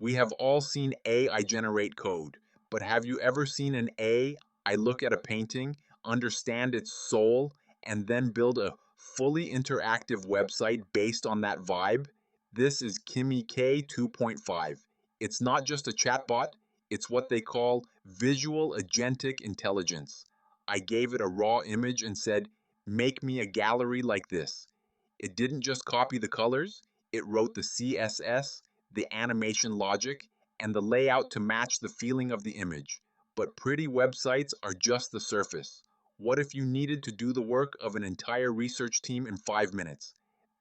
We have all seen AI generate code, but have you ever seen an AI look at a painting, understand its soul, and then build a fully interactive website based on that vibe? This is Kimi K2.5. It's not just a chatbot, it's what they call visual agentic intelligence. I gave it a raw image and said, make me a gallery like this. It didn't just copy the colors, it wrote the CSS, the animation logic, and the layout to match the feeling of the image. But pretty websites are just the surface. What if you needed to do the work of an entire research team in 5 minutes?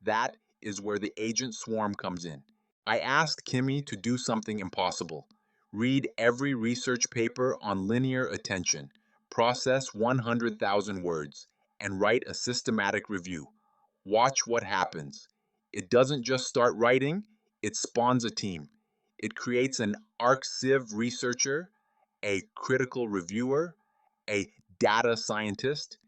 That is where the agent swarm comes in. I asked Kimi to do something impossible. Read every research paper on linear attention, process 100,000 words, and write a systematic review. Watch what happens. It doesn't just start writing, it spawns a team. It creates an ArcSiv researcher, a critical reviewer, a data scientist.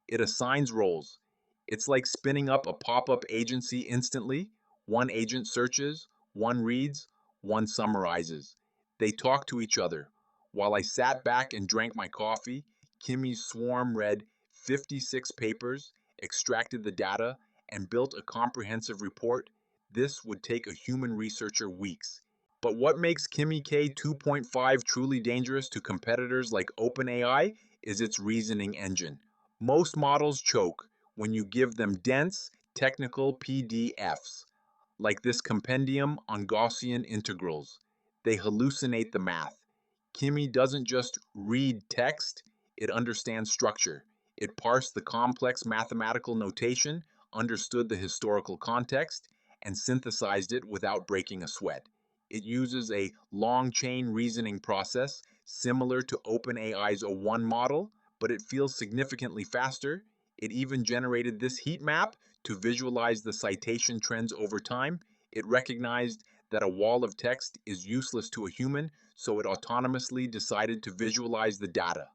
It assigns roles. It's like spinning up a pop-up agency instantly. One agent searches, one reads, one summarizes. They talk to each other. While I sat back and drank my coffee, Kimi's swarm read 56 papers, extracted the data, and built a comprehensive report. This would take a human researcher weeks. But what makes Kimi K2.5 truly dangerous to competitors like OpenAI is its reasoning engine. Most models choke when you give them dense, technical PDFs, like this compendium on Gaussian integrals. They hallucinate the math. Kimi doesn't just read text, it understands structure. It parsed the complex mathematical notation, understood the historical context, and synthesized it without breaking a sweat. It uses a long chain reasoning process similar to OpenAI's O1 model, but it feels significantly faster. It even generated this heat map to visualize the citation trends over time. It recognized that a wall of text is useless to a human, so it autonomously decided to visualize the data.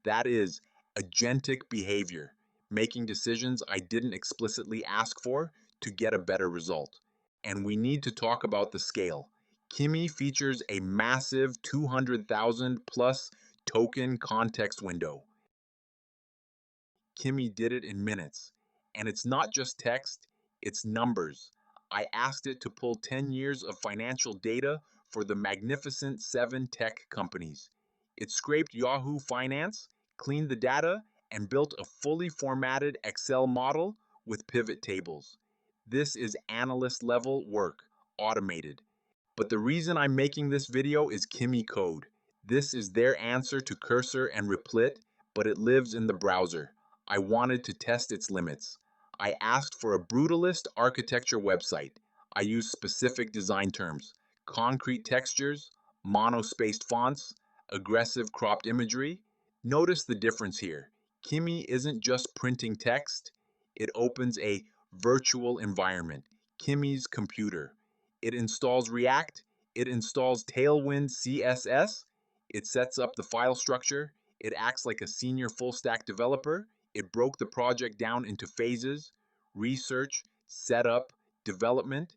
That is agentic behavior, making decisions I didn't explicitly ask for to get a better result. And we need to talk about the scale. Kimi features a massive 200,000 plus token context window. Kimi did it in minutes. And it's not just text, it's numbers. I asked it to pull 10 years of financial data for the magnificent 7 tech companies. It scraped Yahoo Finance, cleaned the data, and built a fully formatted Excel model with pivot tables. This is analyst level work, automated. But the reason I'm making this video is Kimi Code. This is their answer to Cursor and Replit, but it lives in the browser. I wanted to test its limits. I asked for a brutalist architecture website. I used specific design terms, concrete textures, monospaced fonts, aggressive cropped imagery. Notice the difference here. Kimi isn't just printing text, it opens a virtual environment, Kimi's computer. It installs React, it installs Tailwind CSS, it sets up the file structure, it acts like a senior full stack developer, it broke the project down into phases, research, setup, development.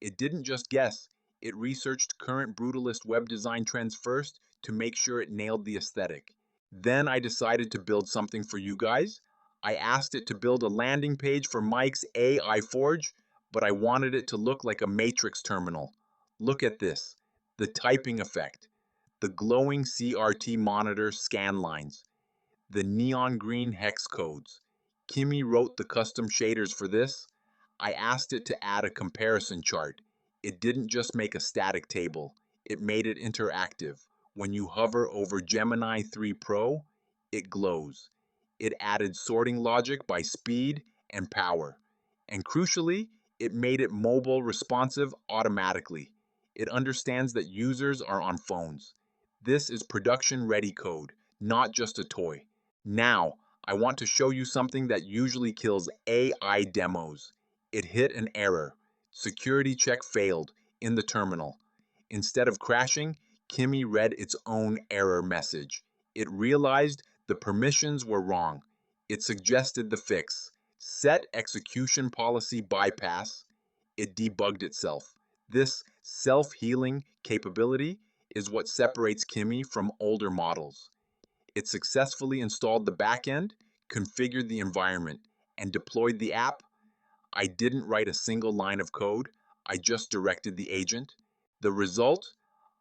It didn't just guess, it researched current brutalist web design trends first to make sure it nailed the aesthetic. Then I decided to build something for you guys. I asked it to build a landing page for Mike's AI Forge, but I wanted it to look like a matrix terminal. Look at this, the typing effect, the glowing CRT monitor scan lines, the neon green hex codes. Kimi wrote the custom shaders for this. I asked it to add a comparison chart. It didn't just make a static table, it made it interactive. When you hover over Gemini 3 Pro, it glows. It added sorting logic by speed and power. And crucially, it made it mobile responsive automatically. It understands that users are on phones. This is production ready code, not just a toy. Now, I want to show you something that usually kills AI demos. It hit an error. Security check failed in the terminal. Instead of crashing, Kimi read its own error message. It realized the permissions were wrong. It suggested the fix. Set execution policy bypass. It debugged itself. This self-healing capability is what separates Kimi from older models. It successfully installed the backend, configured the environment, and deployed the app. I didn't write a single line of code, I just directed the agent. The result?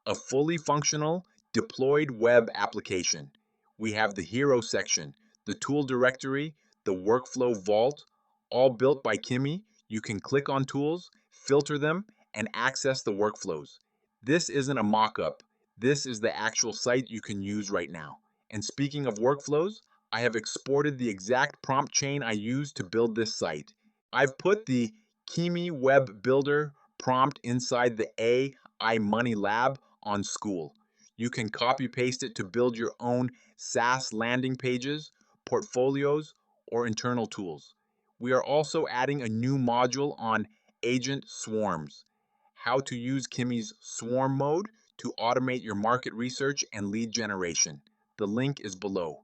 A fully functional, deployed web application. We have the hero section, the tool directory, the workflow vault, all built by Kimi. You can click on tools, filter them, and access the workflows. This isn't a mock-up. This is the actual site you can use right now. And speaking of workflows, I have exported the exact prompt chain I used to build this site. I've put the Kimi Web Builder prompt inside the AI Money Lab on School. You can copy paste it to build your own SaaS landing pages, portfolios, or internal tools. We are also adding a new module on agent swarms, how to use Kimi's swarm mode to automate your market research and lead generation. The link is below.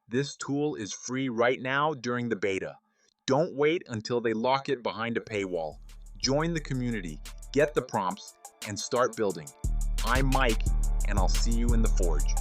This tool is free right now during the beta. Don't wait until they lock it behind a paywall. Join the community, get the prompts, and start building. I'm Mike, and I'll see you in the Forge.